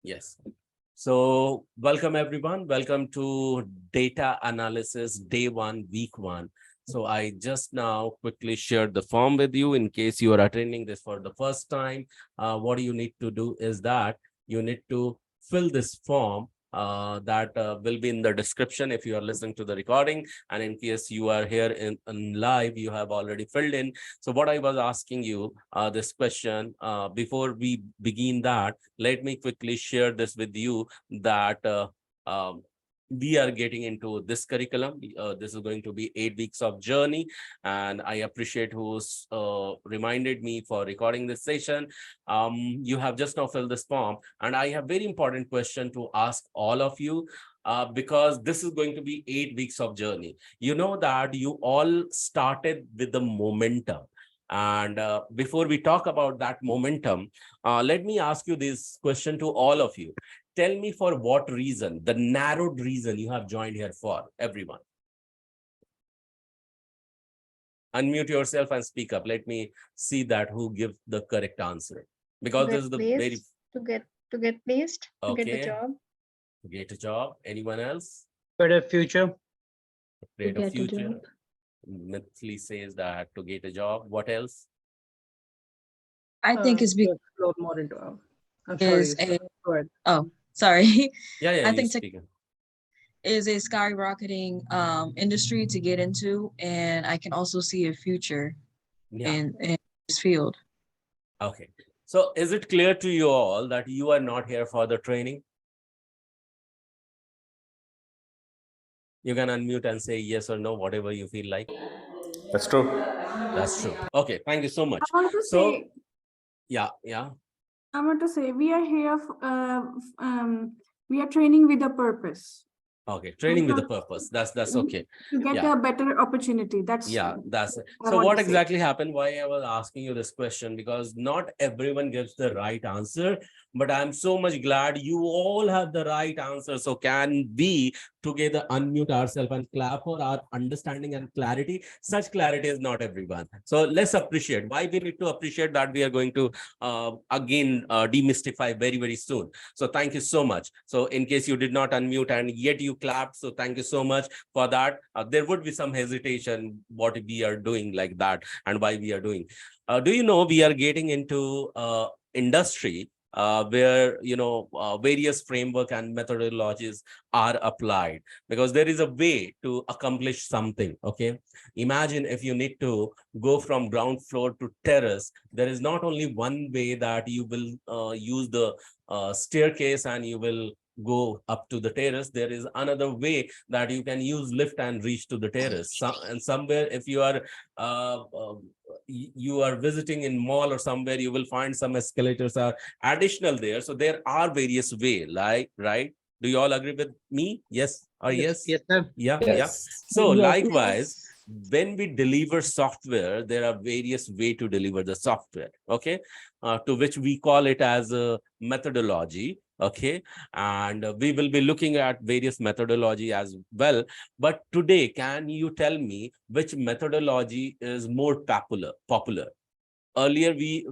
Yes. So welcome everyone. Welcome to data analysis day one, week one. So I just now quickly shared the form with you in case you are attending this for the first time. What you need to do is that you need to fill this form that will be in the description if you are listening to the recording. And in case you are here in live, you have already filled in. So what I was asking you this question before we begin that, let me quickly share this with you that we are getting into this curriculum. This is going to be 8 weeks of journey, and I appreciate who's reminded me for recording this session. You have just now filled this form, and I have very important question to ask all of you. Because this is going to be 8 weeks of journey. You know that you all started with the momentum. And before we talk about that momentum, let me ask you this question to all of you. Tell me for what reason, the narrowed reason you have joined here for, everyone. Unmute yourself and speak up. Let me see that who gives the correct answer. Because this is the very... To get placed, to get the Okay. job. To get a job. Anyone else? Better future. Create a future. Mithli says that to get a job. What else? I think it's because Explore more into. I'm is sorry. Go ahead. oh sorry. Yeah, I you think speak. is a skyrocketing industry to get into, and I can also see a future in this field. Okay. So is it clear to you all that you are not here for the training? You can unmute and say yes or no, whatever you feel like. That's true. That's true. Okay, thank you so much. I want to say, yeah. I want to say we are here, we are training with a purpose. Okay, training with a purpose. That's okay. To get a better opportunity. That's it. So what exactly happened? Why I was asking you this question, because not everyone gives the right answer, but I'm so much glad you all have the right answer. So can we together unmute ourselves and clap for our understanding and clarity? Such clarity is not everyone. So let's appreciate. Why we need to appreciate that we are going to again demystify very, very soon. So thank you so much. So in case you did not unmute and yet you clapped, so thank you so much for that. There would be some hesitation what we are doing like that and why we are doing. Do you know we are getting into industry where various framework and methodologies are applied, because there is a way to accomplish something. Okay, imagine if you need to go from ground floor to terrace, there is not only one way that you will use the staircase and you will go up to the terrace. There is another way that you can use lift and reach to the terrace. And somewhere if you are visiting in mall or somewhere, you will find some escalators are additional there. So there are various way, like, right? Do you all agree with me? Yes or yes? Yes, sir. Yeah. So likewise, when we deliver software, there are various ways to deliver the software, okay, to which we call it as a methodology. Okay, and we will be looking at various methodology as well. But today, can you tell me which methodology is more popular? Earlier, we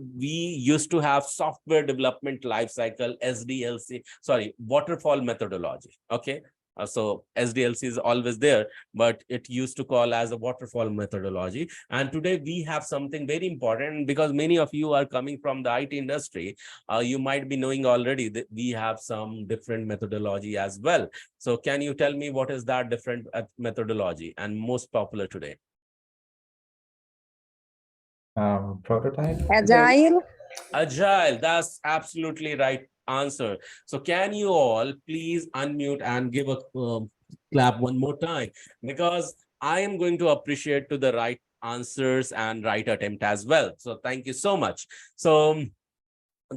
used to have software development lifecycle, SDLC, sorry, waterfall methodology. Okay, so SDLC is always there, but it used to call as a waterfall methodology. And today we have something very important, because many of you are coming from the IT industry. You might be knowing already that we have some different methodology as well. So can you tell me what is that different methodology and most popular today? Prototype. Agile, that's absolutely right answer. So can you all please unmute and give a clap one more time, because I am going to appreciate to the right answers and right attempt as well. So thank you so much. So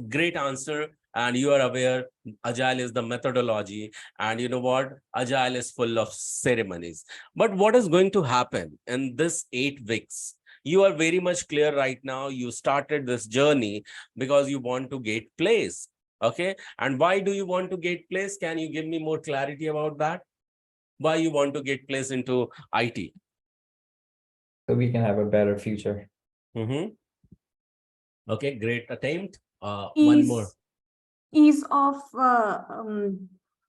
great answer. And you are aware Agile is the methodology, and you know what, Agile is full of ceremonies. But what is going to happen in this 8 weeks? You are very much clear right now. You started this journey because you want to get place. Okay, and why do you want to get place? Can you give me more clarity about that? Why you want to get place into IT? So we can have a better future. Okay, great attempt. One more. ease of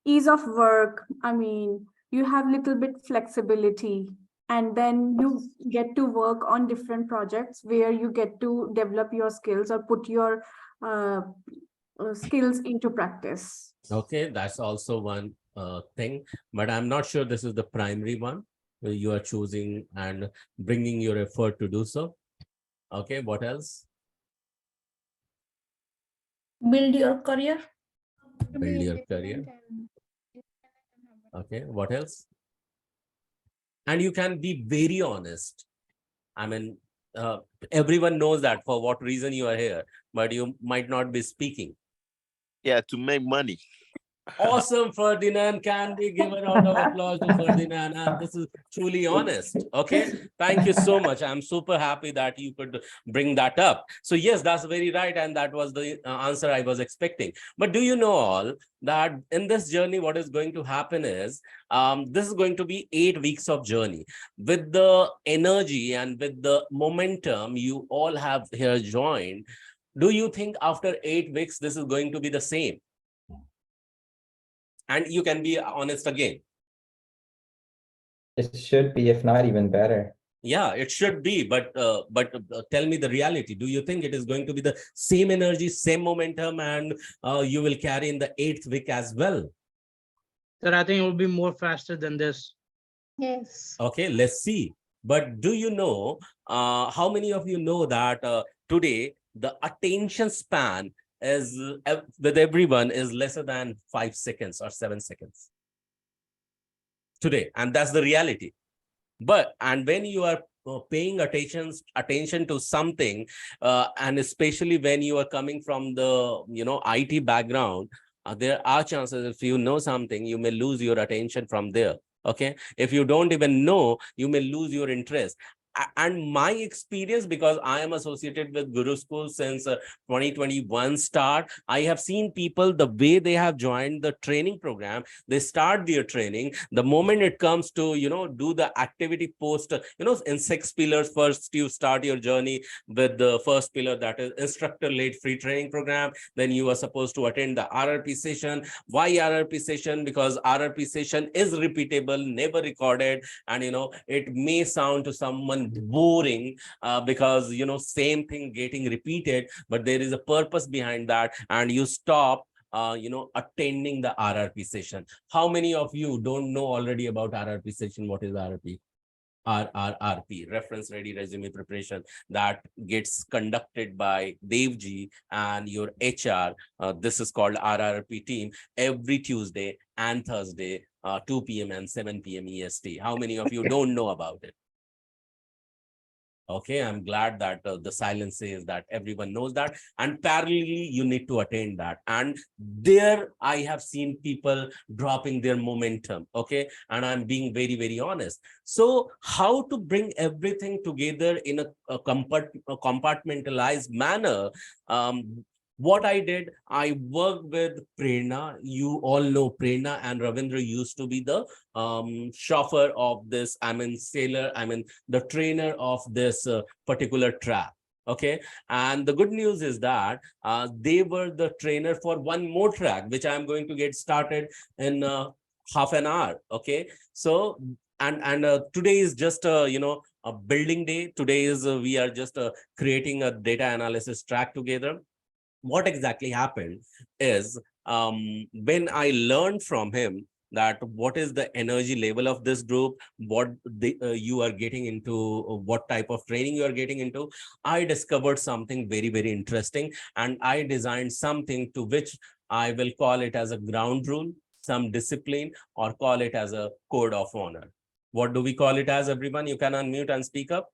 ease of work. I mean, you have little bit flexibility, and then you get to work on different projects where you get to develop your skills or put your uh, skills into practice. Okay, that's also one thing, but I'm not sure this is the primary one where you are choosing and bringing your effort to do so. Okay, what else? Build your career. To Build be your career. independent and Okay, what else? And you can be very honest. I mean, uh, everyone knows that for what reason you are here, but you might not be speaking. Yeah, to make money. Awesome, Ferdinand. Can we give a round of applause to Ferdinand? And this is truly honest. Okay, thank you so much. I'm super happy that you could bring that up. So yes, that's very right, and that was the answer I was expecting. But do you know all that in this journey, what is going to happen is this is going to be 8 weeks of journey with the energy and with the momentum you all have here joined. Do you think after 8 weeks this is going to be the same? And you can be honest again. It should be, if not even better. Yeah, it should be, but tell me the reality. Do you think it is going to be the same energy, same momentum, and you will carry in the 8th week as well? Sir, I think it will be more faster than this. yes. Okay, let's see. But do you know, how many of you know that today the attention span is with everyone is lesser than 5 seconds or 7 seconds today, and that's the reality. But and when you are paying attention to something, and especially when you are coming from the IT background, there are chances if you know something, you may lose your attention from there. Okay, if you don't even know, you may lose your interest. And my experience, because I am associated with Guru School since 2021 start, I have seen people, the way they have joined the training program, they start their training. The moment it comes to, do the activity post, in 6 pillars, first you start your journey with the first pillar, that is instructor-led free training program. Then you are supposed to attend the RRP session. Why RRP session? Because RRP session is repeatable, never recorded. And, it may sound to someone boring because, same thing getting repeated, but there is a purpose behind that. And you stop attending the RRP session. How many of you don't know already about RRP session? What is RRP? RRP, reference ready resume preparation, that gets conducted by Devji and your HR. This is called RRP team every Tuesday and Thursday, 2 p.m. and 7 p.m. EST. How many of you don't know about it? Okay, I'm glad that the silence says that everyone knows that, and parallelly you need to attain that. And there I have seen people dropping their momentum. Okay, and I'm being very, very honest. So how to bring everything together in a compartmentalized manner? What I did, I worked with Prerna. You all know Prerna and Ravindra used to be the chauffeur of this, the trainer of this particular track. Okay, and the good news is that they were the trainer for one more track, which I'm going to get started in half an hour. Okay, so and today is just a building day. Today is we are just creating a data analysis track together. What exactly happened is, when I learned from him that what is the energy level of this group, what you are getting into, what type of training you are getting into, I discovered something very, very interesting. And I designed something to which I will call it as a ground rule, some discipline, or call it as a code of honor. What do we call it as, everyone? You can unmute and speak up.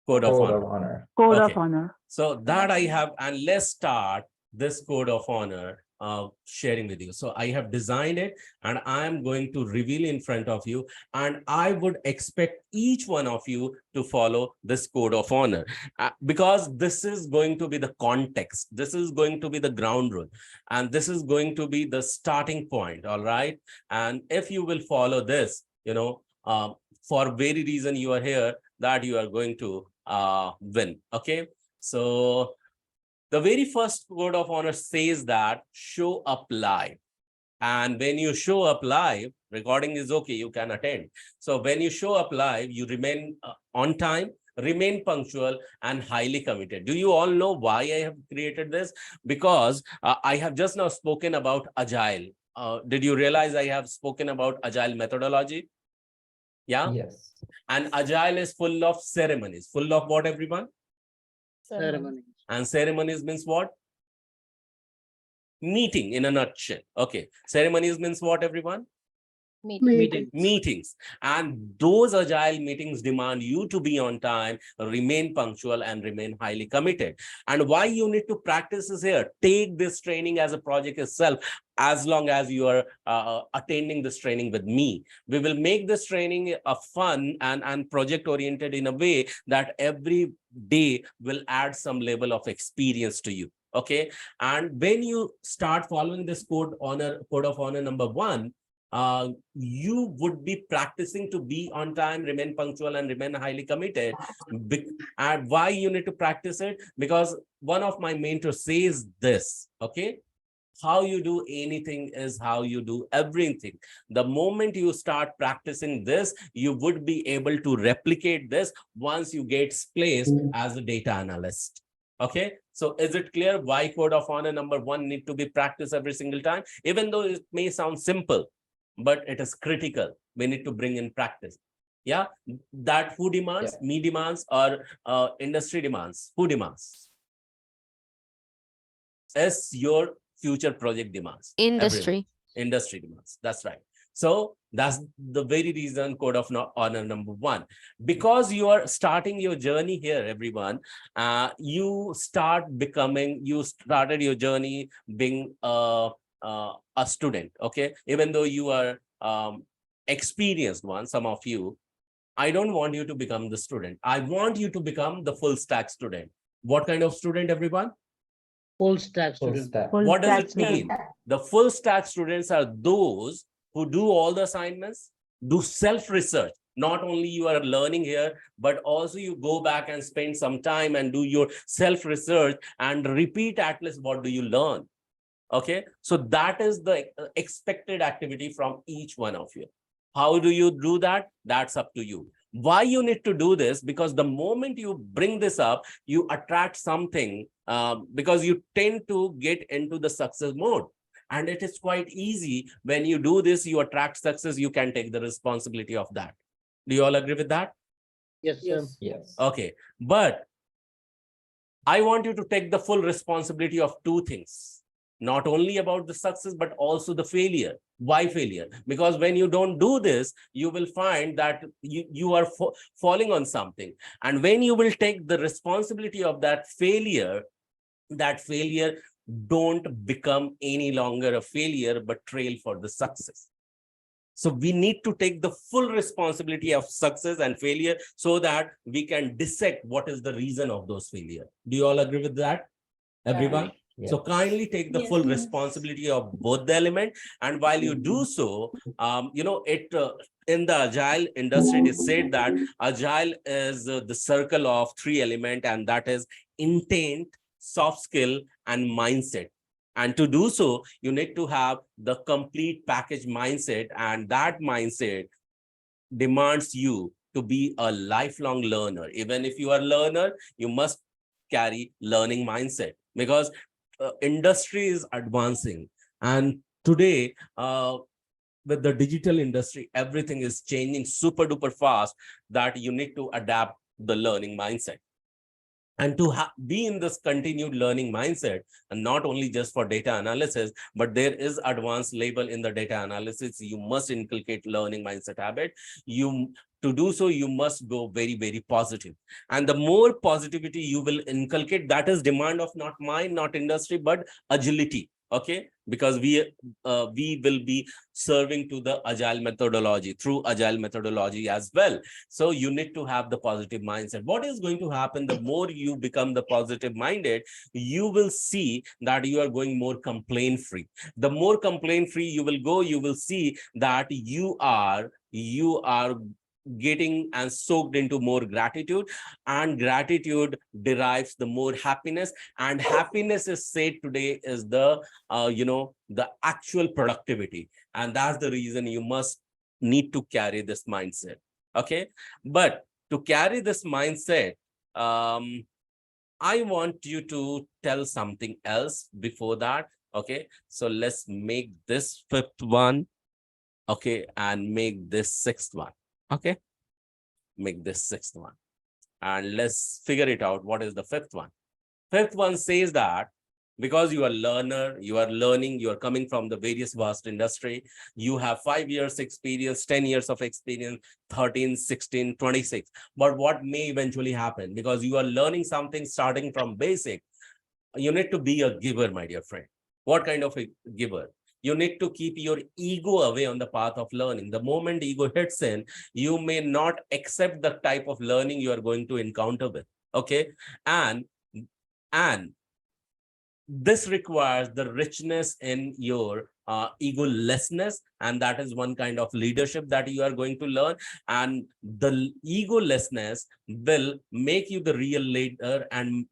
Code of honor. Code Okay. of honor. So that I have, and let's start this code of honor sharing with you. So I have designed it and I'm going to reveal in front of you, and I would expect each one of you to follow this code of honor because this is going to be the context. This is going to be the ground rule, and this is going to be the starting point. All right. And if you will follow this, for very reason you are here, that you are going to win. Okay, so The very first code of honor says that show up live. And when you show up live, recording is okay, you can attend. So when you show up live, you remain on time, remain punctual, and highly committed. Do you all know why I have created this? Because I have just now spoken about Agile. Did you realize I have spoken about Agile methodology? Yeah. Yes. And Agile is full of ceremonies. Full of what, everyone? Ceremony. And ceremonies means what? Meeting in a nutshell. Okay. Ceremonies means what, everyone? Meeting. Meetings. And those agile meetings demand you to be on time, remain punctual, and remain highly committed. And why you need to practice is here. Take this training as a project itself. As long as you are attending this training with me, we will make this training a fun and project oriented in a way that every day will add some level of experience to you. Okay. And when you start following this code of honor number 1, you would be practicing to be on time, remain punctual, and remain highly committed. And why you need to practice it? Because one of my mentors says this, okay? How you do anything is how you do everything. The moment you start practicing this, you would be able to replicate this once you get placed as a data analyst. Okay, so is it clear why code of honor number 1 need to be practiced every single time? Even though it may sound simple, but it is critical. We need to bring in practice. Yeah, that who demands? Yeah. Me demands, or industry demands? Who demands? As your future project demands. Industry. Everyone. Industry demands. That's right. So that's the very reason code of honor number 1. Because you are starting your journey here, everyone. You started your journey being a student. Okay, even though you are experienced one, some of you, I don't want you to become the student. I want you to become the full stack student. What kind of student, everyone? Full stack Full student. stack. What does it mean? The full stack students are those who do all the assignments, do self-research. Not only you are learning here, but also you go back and spend some time and do your self-research and repeat at least what do you learn. Okay, so that is the expected activity from each one of you. How do you do that? That's up to you. Why you need to do this? Because the moment you bring this up, you attract something because you tend to get into the success mode. And it is quite easy. When you do this, you attract success, you can take the responsibility of that. Do you all agree with that? Yes, sir. Yes. Okay, but I want you to take the full responsibility of 2 things. Not only about the success, but also the failure. Why failure? Because when you don't do this, you will find that you are falling on something. And when you will take the responsibility of that failure don't become any longer a failure, but trail for the success. So we need to take the full responsibility of success and failure so that we can dissect what is the reason of those failure. Do you all agree with that? Everyone? Yes. So kindly take the full responsibility of both the element. And while you do so, in the agile industry, it is said that agile is the circle of 3 elements, and that is intent, soft skill, and mindset. And to do so, you need to have the complete package mindset, and that mindset demands you to be a lifelong learner. Even if you are a learner, you must carry learning mindset, because industry is advancing. And today, with the digital industry, everything is changing super duper fast, that you need to adapt the learning mindset. And to be in this continued learning mindset, and not only just for data analysis, but there is advanced label in the data analysis. You must inculcate learning mindset habit. To do so, you must go very, very positive. And the more positivity you will inculcate, that is demand of not mine, not industry, but agility. Okay, because we will be serving to the agile methodology, through agile methodology as well. So you need to have the positive mindset. What is going to happen? The more you become the positive minded, you will see that you are going more complaint free. The more complaint free you will go, you will see that you are getting and soaked into more gratitude, and gratitude derives the more happiness, and happiness is said today is the the actual productivity, and that's the reason you must need to carry this mindset. Okay, but to carry this mindset, I want you to tell something else before that. Okay, so let's make this fifth one, okay, and make this sixth one. Okay, make this sixth one, and let's figure it out. What is the fifth one? Fifth one says that because you are learner, you are learning, you are coming from the various vast industry, you have 5 years experience, 10 years of experience, 13, 16, 26. But what may eventually happen, because you are learning something starting from basic, you need to be a giver, my dear friend. What kind of a giver? You need to keep your ego away on the path of learning. The moment ego hits in, you may not accept the type of learning you are going to encounter with. Okay, and this requires the richness in your egolessness, and that is one kind of leadership that you are going to learn, and the egolessness will make you the real leader and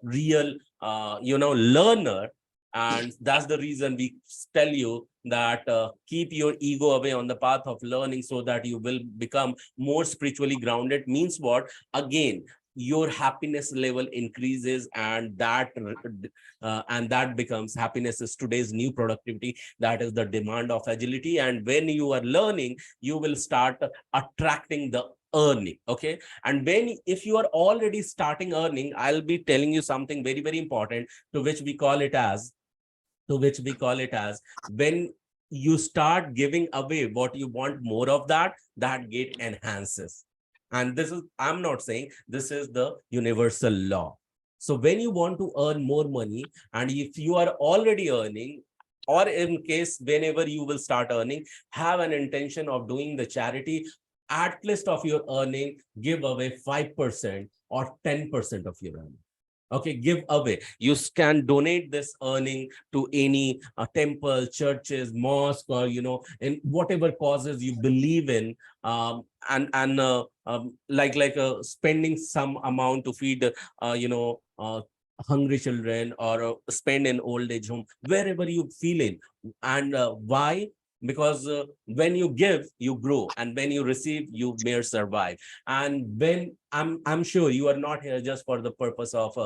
real learner. And that's the reason we tell you that keep your ego away on the path of learning, so that you will become more spiritually grounded. Means what? Again, your happiness level increases, and that becomes happiness is today's new productivity. That is the demand of agility. And when you are learning, you will start attracting the earning. Okay, and when if you are already starting earning, I'll be telling you something very, very important, to which we call it as when you start giving away what you want more of, that get enhances. And this is, I'm not saying, this is the universal law. So when you want to earn more money, and if you are already earning, or in case whenever you will start earning, have an intention of doing the charity. At least of your earning, give away 5% or 10% of your earning. Okay, give away. You can donate this earning to any temple, churches, mosque, or in whatever causes you believe in, like spending some amount to feed hungry children, or spend in old age home, wherever you feel in. And why? Because when you give, you grow, and when you receive, you may survive. And when I'm sure you are not here just for the purpose of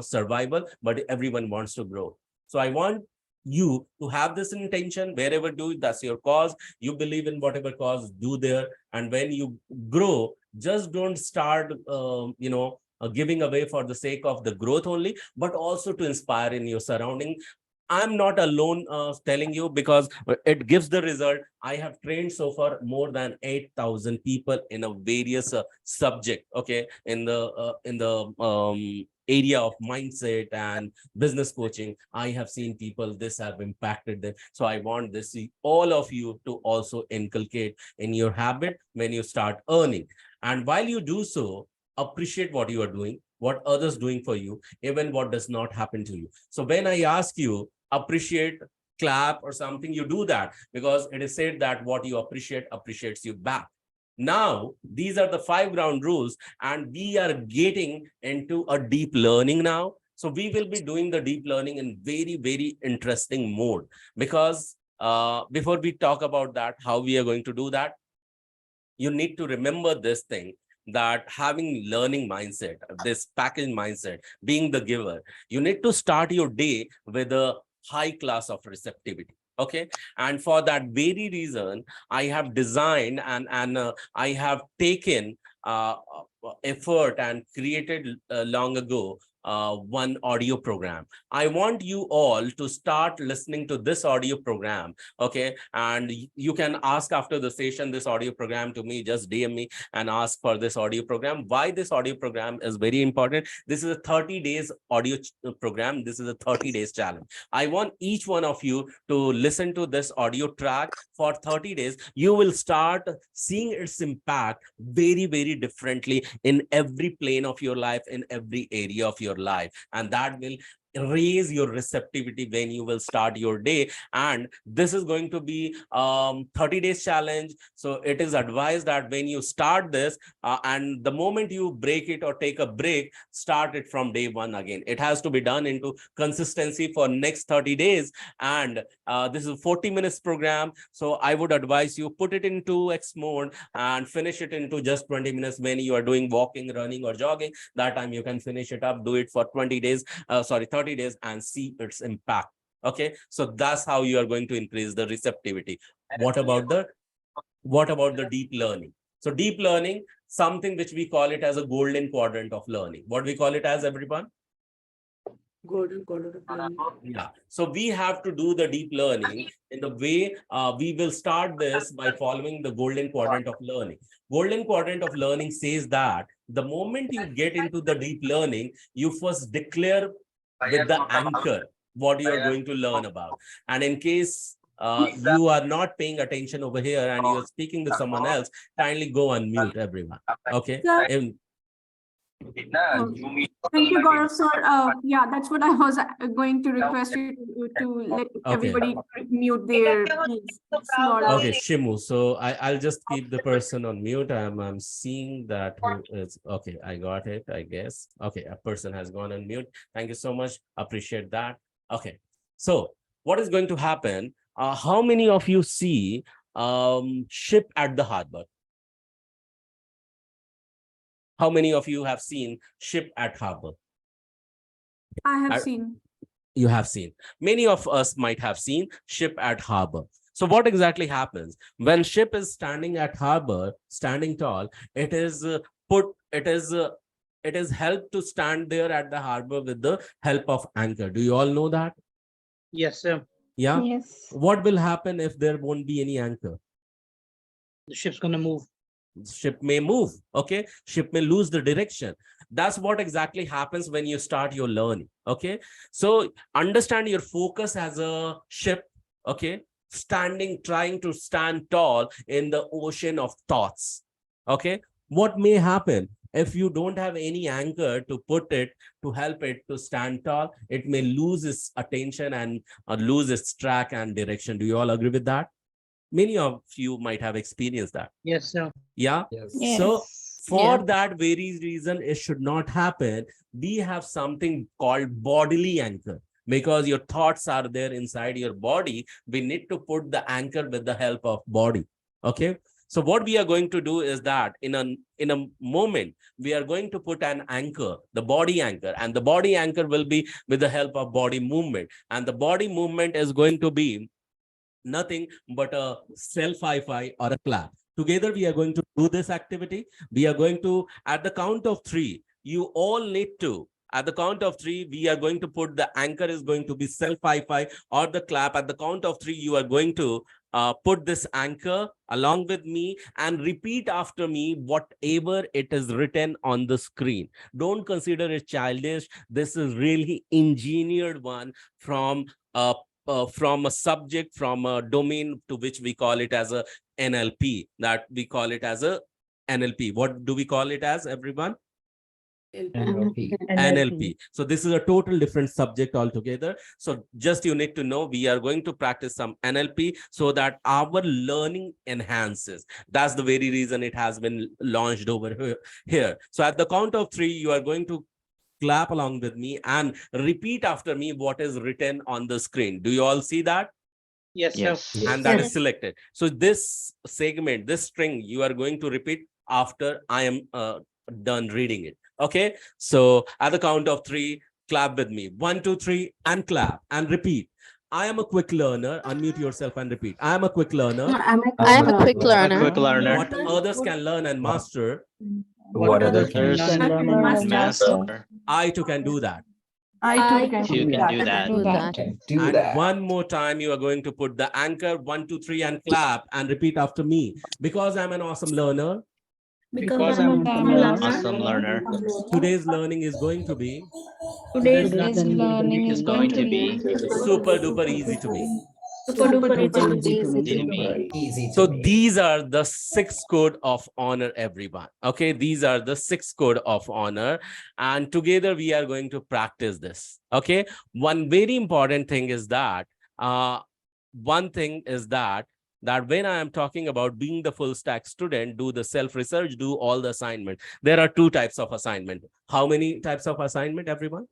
survival, but everyone wants to grow. So I want you to have this intention. Wherever do, that's your cause. You believe in whatever cause, do there. And when you grow, just don't start giving away for the sake of the growth only, but also to inspire in your surrounding. I'm not alone telling you, because it gives the result. I have trained so far more than 8,000 people in a various subject. Okay, in the area of mindset and business coaching. I have seen people, this have impacted them. So I want this all of you to also inculcate in your habit when you start earning. And while you do so, appreciate what you are doing, what others doing for you, even what does not happen to you. So when I ask you, appreciate, clap or something, you do that, because it is said that what you appreciate appreciates you back. Now, these are the 5 ground rules, and we are getting into a deep learning now. So we will be doing the deep learning in very, very interesting mode, because before we talk about that, how we are going to do that, you need to remember this thing, that having learning mindset, this package mindset, being the giver, you need to start your day with a high class of receptivity. Okay, and for that very reason, I have designed and I have taken effort and created long ago one audio program. I want you all to start listening to this audio program. Okay, and you can ask after the session this audio program to me. Just DM me and ask for this audio program. Why this audio program is very important? This is a 30 days audio program. This is a 30 days challenge. I want each one of you to listen to this audio track for 30 days. You will start seeing its impact very, very differently in every plane of your life, in every area of your life, and that will raise your receptivity when you will start your day. And this is going to be 30 days challenge. So it is advised that when you start this and the moment you break it or take a break, start it from day one again. It has to be done into consistency for next 30 days. And this is a 40 minutes program. So I would advise you put it into X mode and finish it into just 20 minutes when you are doing walking, running or jogging. That time you can finish it up, do it for 20 days, 30 days and see its impact. Okay, so that's how you are going to increase the receptivity. What about the deep learning? So deep learning, something which we call it as a golden quadrant of learning. What we call it as, everyone? Golden quadrant of learning. Yeah, so we have to do the deep learning in the way we will start this by following the golden quadrant of learning. Golden quadrant of learning says that the moment you get into the deep learning, you first declare with the anchor what you are going to learn about. And in case you are not paying attention over here and you're speaking with someone else, kindly go on mute, everyone. Okay. Sir, thank you, Gaurav, sir. Yeah, that's what I was going to request you to let everybody mute their phones. It's not- Okay, Shimu. So I'll just keep the person on mute. I'm seeing that who is okay. I got it, I guess. Okay, a person has gone on mute. Thank you so much. Appreciate that. Okay. So what is going to happen? How many of you see ship at the harbor? How many of you have seen ship at harbor? I have I- seen. You have seen. Many of us might have seen ship at harbor. So what exactly happens when ship is standing at harbor, standing tall? It is it is helped to stand there at the harbor with the help of anchor. Do you all know that? Yes, sir. Yeah. Yes. What will happen if there won't be any anchor? The ship's gonna move. Ship may move. Okay, ship may lose the direction. That's what exactly happens when you start your learning. Okay, so understand your focus as a ship. Okay, trying to stand tall in the ocean of thoughts. Okay, what may happen if you don't have any anchor to put it to help it to stand tall? It may lose its attention and lose its track and direction. Do you all agree with that? Many of you might have experienced that. Yes, sir. Yeah. Yes. So Yes. for Yeah. that very reason, it should not happen. We have something called bodily anchor. Because your thoughts are there inside your body, we need to put the anchor with the help of body. Okay. So what we are going to do is that in a moment, we are going to put an anchor, the body anchor, and the body anchor will be with the help of body movement. And the body movement is going to be nothing but a self-hi-fi or a clap. Together, we are going to do this activity. We are going to, at the count of three, you all need to, at the count of three, we are going to put the anchor is going to be self-hi-fi or the clap. At the count of three, you are going to put this anchor along with me and repeat after me whatever it is written on the screen. Don't consider it childish. This is really engineered one from a subject, from a domain to which we call it as a NLP, that we call it as a NLP. What do we call it as, everyone? NLP. NLP. So this is a total different subject altogether. So just you need to know, we are going to practice some NLP so that our learning enhances. That's the very reason it has been launched over here. So at the count of three, you are going to clap along with me and repeat after me what is written on the screen. Do you all see that? Yes, Yes. sir. And that Yes. is selected. So this segment, this string, you are going to repeat after I am done reading it. Okay. So at the count of three, clap with me. 1, 2, 3, and clap and repeat. I am a quick learner. Unmute yourself and repeat. I am a quick learner. I am a quick A learner. quick learner. What others can learn and master, What others can others learn. can learn. master. I too can do that. I too can You can do that. do that. Can do And that. one more time, you are going to put the anchor 1, 2, 3 and clap and repeat after me. Because I'm an awesome learner, Because I'm an awesome learner. today's learning is going to be Today's learning Is going to be super duper easy to me. Super duper easy easy to to me. me. Easy So to me. these are the 6 code of honor, everyone. Okay, these are the 6 code of honor, and together we are going to practice this. Okay, one very important thing is that one thing is that when I am talking about being the full stack student, do the self research, do all the assignment. There are 2 types of assignment. How many types of assignment, everyone?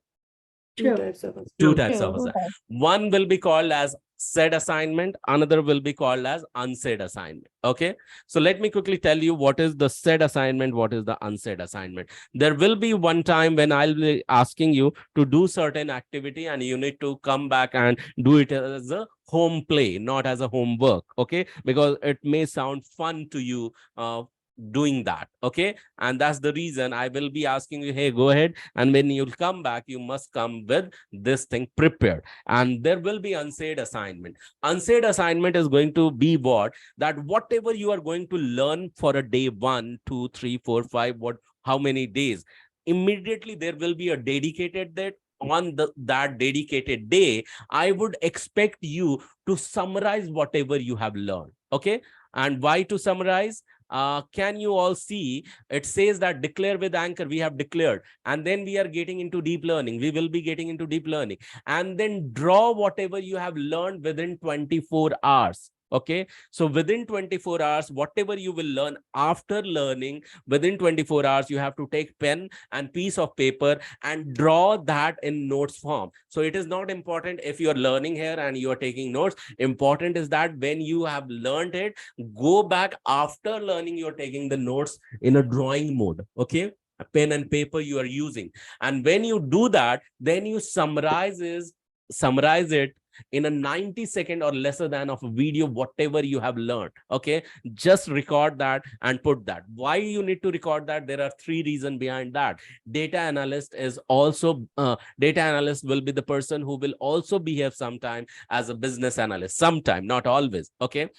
Two types of Two Two. types of assignment. One will be called as said assignment, another will be called as unsaid assignment. Okay, so let me quickly tell you what is the said assignment, what is the unsaid assignment. There will be one time when I'll be asking you to do certain activity and you need to come back and do it as a home play, not as a homework. Okay, because it may sound fun to you doing that. Okay, and that's the reason I will be asking you, hey, go ahead, and when you'll come back, you must come with this thing prepared. And there will be unsaid assignment. Unsaid assignment is going to be what? That whatever you are going to learn for a day 1, 2, 3, 4, 5, what, how many days, immediately there will be a dedicated that on that dedicated day, I would expect you to summarize whatever you have learned. Okay, and why to summarize? Can you all see it says that declare with anchor? We have declared, and then we are getting into deep learning. We will be getting into deep learning, and then draw whatever you have learned within 24 hours. Okay, so within 24 hours, whatever you will learn after learning, within 24 hours, you have to take pen and piece of paper and draw that in notes form. So it is not important if you are learning here and you are taking notes. Important is that when you have learned it, go back after learning, you're taking the notes in a drawing mode. Okay, a pen and paper you are using, and when you do that, then you summarize it in a 90-second or lesser than of a video, whatever you have learned. Okay, just record that and put that. Why you need to record that? There are 3 reasons behind that. Data analyst is also data analyst will be the person who will also behave sometime as a business analyst, sometime, not always. Okay,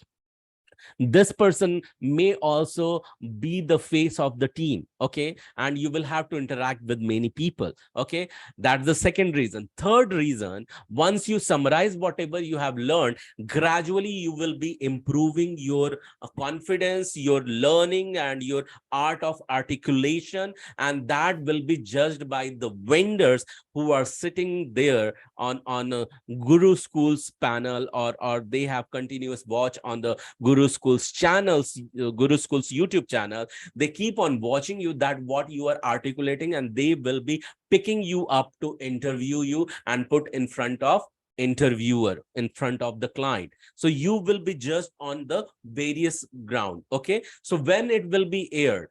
this person may also be the face of the team. Okay, and you will have to interact with many people. Okay, that's the second reason. Third reason, once you summarize whatever you have learned, gradually you will be improving your confidence, your learning, and your art of articulation, and that will be judged by the vendors who are sitting there on a Guru Schools panel, or they have continuous watch on the Guru Schools channels, Guru Schools YouTube channel. They keep on watching you, that what you are articulating, and they will be picking you up to interview you and put in front of interviewer, in front of the client. So you will be judged on the various ground. Okay, so when it will be aired,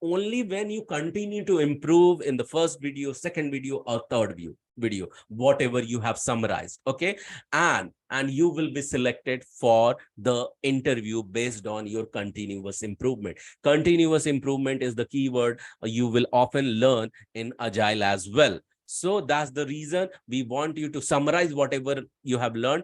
only when you continue to improve in the first video, second video, or third video, whatever you have summarized. Okay, and you will be selected for the interview based on your continuous improvement. Continuous improvement is the keyword you will often learn in Agile as well. So that's the reason we want you to summarize whatever you have learned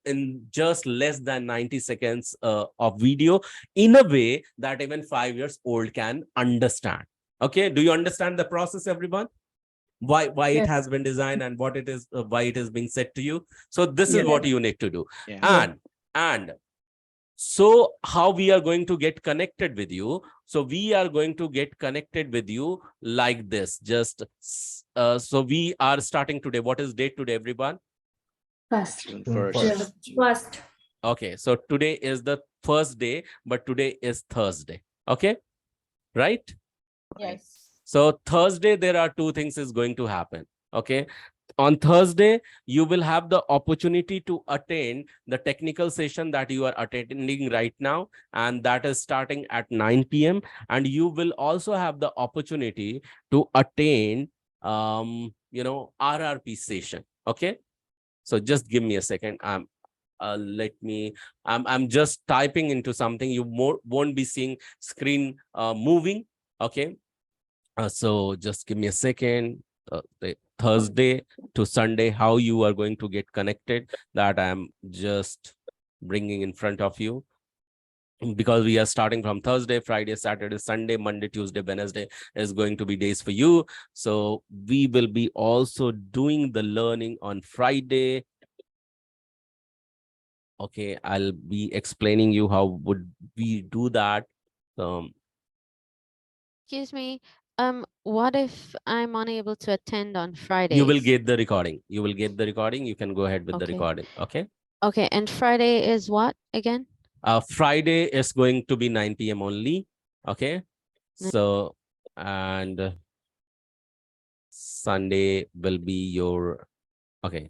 in just less than 90 seconds of video, in a way that even 5 years old can understand. Okay, do you understand the process, everyone? Why it has been designed and what it is, why it is being said to you? So this is what you need to do. And so how we are going to get connected with you? So we are going to get connected with you like this. Just so we are starting today. What is date today, everyone? First. First. Okay, so today is the first day, but today is Thursday. Okay, right? Yes. So Thursday, there are 2 things is going to happen. Okay, on Thursday, you will have the opportunity to attend the technical session that you are attending right now, and that is starting at 9 p.m. And you will also have the opportunity to attend, RRP session. Okay, so just give me a second. I'm just typing into something. You won't be seeing screen moving. Okay, so just give me a second. The Thursday to Sunday, how you are going to get connected, that I'm just bringing in front of you, because we are starting from Thursday, Friday, Saturday, Sunday, Monday, Tuesday, Wednesday is going to be days for you. So we will be also doing the learning on Friday. Okay, I'll be explaining you how would we do that. Excuse me. What if I'm unable to attend on Fridays? You will get the recording. You will get the recording. You can go ahead with the Okay. recording. Okay. Okay, and Friday is what again? Friday is going to be 9 p.m. only. Okay. Ni- So, and Sunday will be your, okay.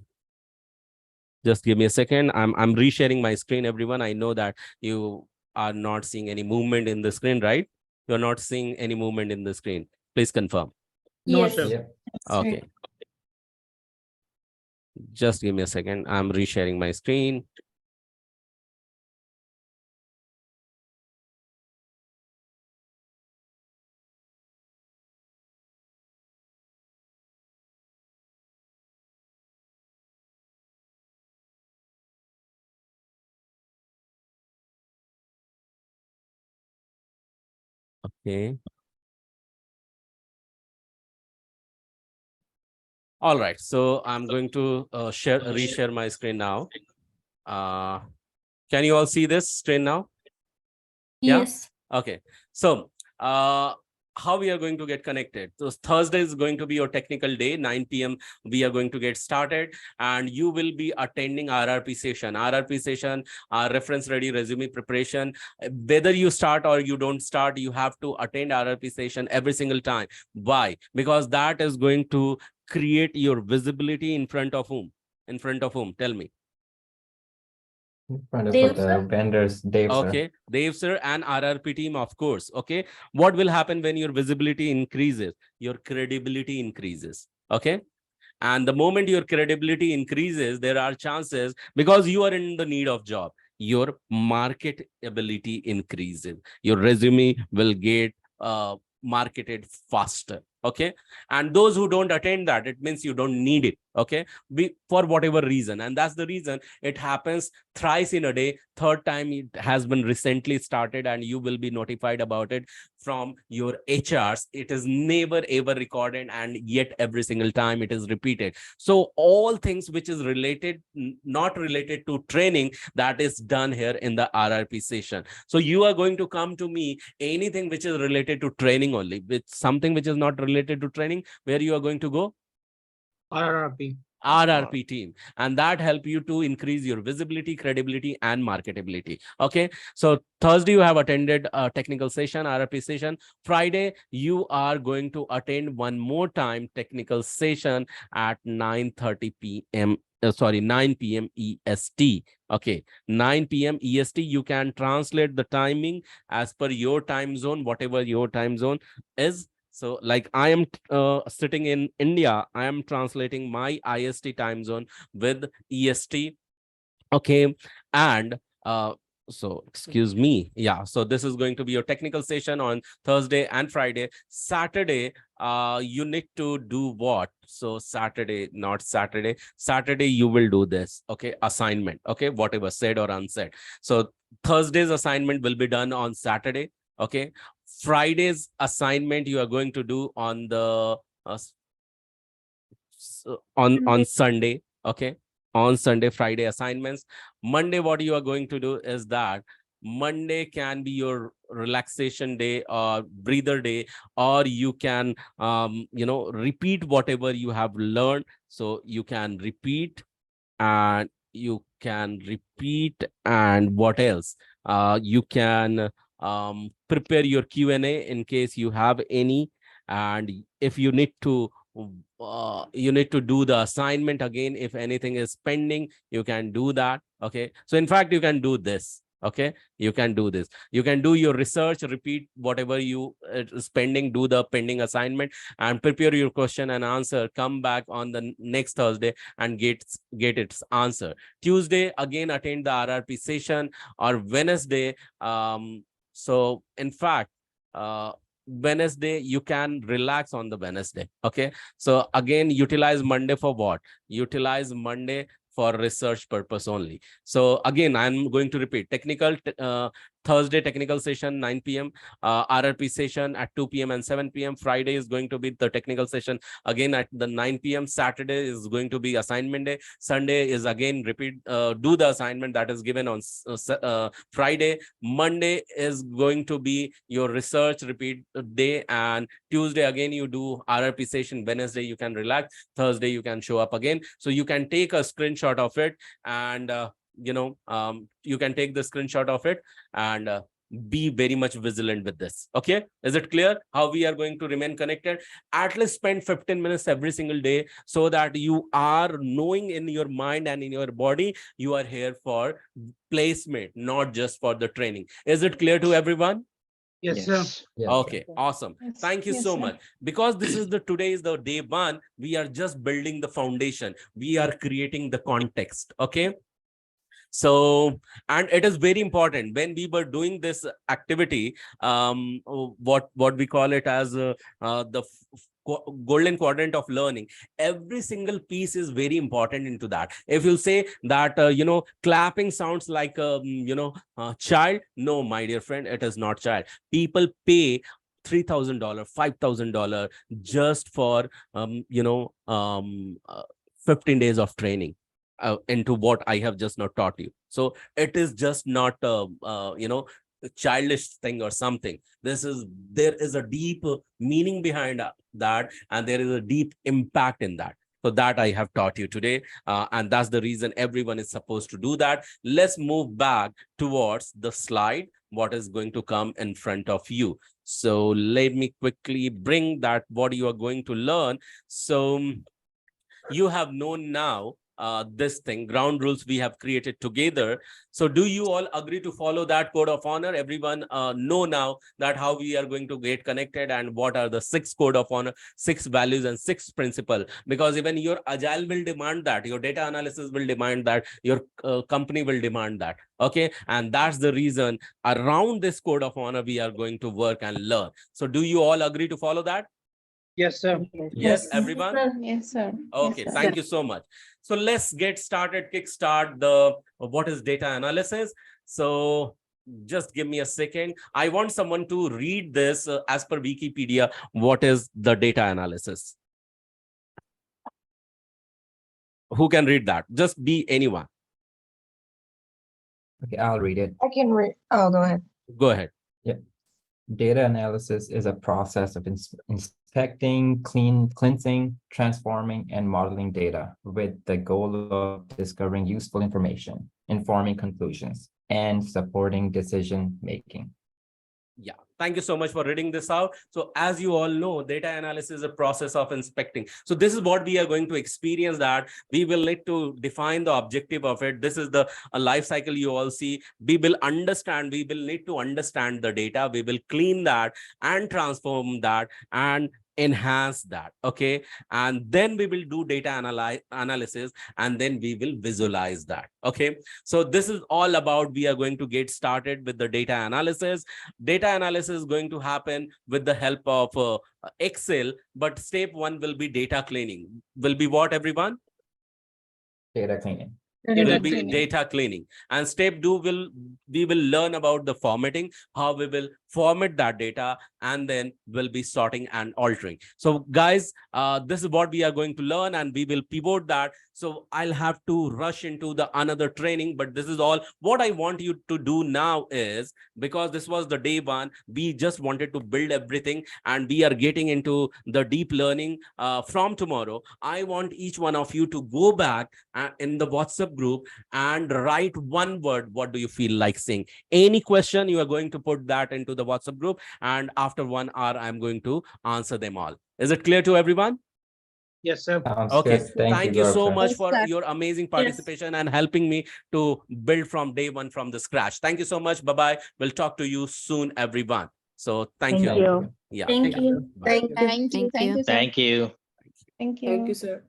Just give me a second. I'm resharing my screen, everyone. I know that you are not seeing any movement in the screen, right? You're not seeing any movement in the screen. Please confirm. No, Yes. sir. Yeah. Okay. Just give me a second. I'm resharing my screen. Okay. All right. So I'm going to reshare my screen now. Can you all see this screen now? Yeah. Yes. Okay. So how we are going to get connected? So Thursday is going to be your technical day, 9 p.m. We are going to get started, and you will be attending RRP session. RRP session, reference ready resume preparation. Whether you start or you don't start, you have to attend RRP session every single time. Why? Because that is going to create your visibility in front of whom? In front of whom? Tell me. In front of Dave, the sir. vendors, Dave, sir. Okay, Dev sir and RRP team, of course. Okay, what will happen when your visibility increases? Your credibility increases. Okay, and the moment your credibility increases, there are chances, because you are in the need of job, your market ability increases. Your resume will get marketed faster. Okay, and those who don't attend that, it means you don't need it. Okay, for whatever reason, and that's the reason it happens thrice in a day. Third time it has been recently started, and you will be notified about it from your HRs. It is never ever recorded, and yet every single time it is repeated. So all things which is related, not related to training, that is done here in the RRP session. So you are going to come to me, anything which is related to training only. With something which is not related to training, where you are going to go? RRP. RRP team, and that help you to increase your visibility, credibility, and marketability. Okay, so Thursday you have attended a technical session, RRP session. Friday you are going to attend one more time technical session at 9:30 p.m. 9 p.m. EST. Okay, 9 p.m. EST. You can translate the timing as per your time zone, whatever your time zone is. So like I am sitting in India, I am translating my IST time zone with EST. Okay. And so excuse me. Yeah. So this is going to be your technical session on Thursday and Friday. Saturday, you need to do what? So Saturday, not Saturday. Saturday, you will do this. Okay. Assignment. Okay. Whatever said or unsaid. So Thursday's assignment will be done on Saturday. Okay. Friday's assignment you are going to do on the on Sunday. Okay, on Sunday. Friday assignments. Monday, what you are going to do is that Monday can be your relaxation day or breather day, or you can repeat whatever you have learned. So you can repeat, and and what else? You can prepare your Q&A in case you have any, and if you need to do the assignment again. If anything is pending, you can do that. Okay, so in fact you can do this. Okay, you can do this. You can do your research, repeat whatever you is pending, do the pending assignment, and prepare your question and answer. Come back on the next Thursday and get its answer. Tuesday again attend the RRP session, or Wednesday. So in fact, Wednesday you can relax on the Wednesday. Okay, so again utilize Monday for what? Utilize Monday for research purpose only. So again, I'm going to repeat, Thursday technical session 9 p.m. RRP session at 2 p.m. and 7 p.m. Friday is going to be the technical session again at the 9 p.m. Saturday is going to be assignment day. Sunday is again repeat, do the assignment that is given on Friday. Monday is going to be your research repeat day, and Tuesday again you do RRP session. Wednesday you can relax. Thursday you can show up again. So you can take a screenshot of it, and you can take the screenshot of it and be very much vigilant with this. Okay, is it clear how we are going to remain connected? At least spend 15 minutes every single day, so that you are knowing in your mind and in your body you are here for placement, not just for the training. Is it clear to everyone? Yes, sir. Yes. Okay, awesome. Yes, Thank you yes, so sir. much. Because this is today is the day one, we are just building the foundation. We are creating the context. Okay. So, and it is very important when we were doing this activity, what we call it as the golden quadrant of learning. Every single piece is very important into that. If you say that clapping sounds like child, no, my dear friend, it is not child. People pay $3,000, $5,000 just for 15 days of training into what I have just not taught you. So it is just not a childish thing or something. There is a deep meaning behind that, and there is a deep impact in that. So that I have taught you today, and that's the reason everyone is supposed to do that. Let's move back towards the slide, what is going to come in front of you. So let me quickly bring that what you are going to learn. So you have known now this thing, ground rules we have created together. So do you all agree to follow that code of honor? Everyone know now that how we are going to get connected and what are the 6 code of honor, 6 values and 6 principle, because even your agile will demand that, your data analysis will demand that, your company will demand that. Okay, and that's the reason around this code of honor we are going to work and learn. So do you all agree to follow that? Yes, sir. Yes, everyone. Yes, sir. Okay, Yes, sir. thank you so much. So let's get started, kickstart the what is data analysis. So just give me a second. I want someone to read this as per Wikipedia. What is the data analysis? Who can read that? Just be anyone. Okay, I'll read it. I can read. Oh, go ahead. Go ahead. Data analysis is a process of inspecting, cleansing, transforming, and modeling data with the goal of discovering useful information, informing conclusions, and supporting decision making. Yeah, thank you so much for reading this out. So as you all know, data analysis is a process of inspecting. So this is what we are going to experience, that we will need to define the objective of it. This is the life cycle you all see. We will need to understand the data. We will clean that and transform that and enhance that. Okay, and then we will do data analysis, and then we will visualize that. Okay, so this is all about, we are going to get started with the data analysis. Data analysis is going to happen with the help of Excel, but step 1 will be data cleaning. Will be what, everyone? Data cleaning. It will be data cleaning. And step 2 we will learn about the formatting, how we will format that data, and then we'll be sorting and altering. So guys, this is what we are going to learn, and we will pivot that. So I'll have to rush into the another training, but this is all what I want you to do now is, because this was the day 1, we just wanted to build everything, and we are getting into the deep learning from tomorrow. I want each one of you to go back in the WhatsApp group and write one word. What do you feel like saying? Any question, you are going to put that into the WhatsApp group, and after 1 hour I'm going to answer them all. Is it clear to everyone? Yes, sir. Sounds Okay, good. thank you so Gaurav sir. much for your amazing participation and helping me to build from day 1 from the scratch. Thank you so much. Bye-bye. We'll talk to you soon, everyone. So thank you. Thank you. Yeah. Thank you. Bye. Thank you. Thank you. Thank you, sir. Thank you. Thank you. Thank you, sir.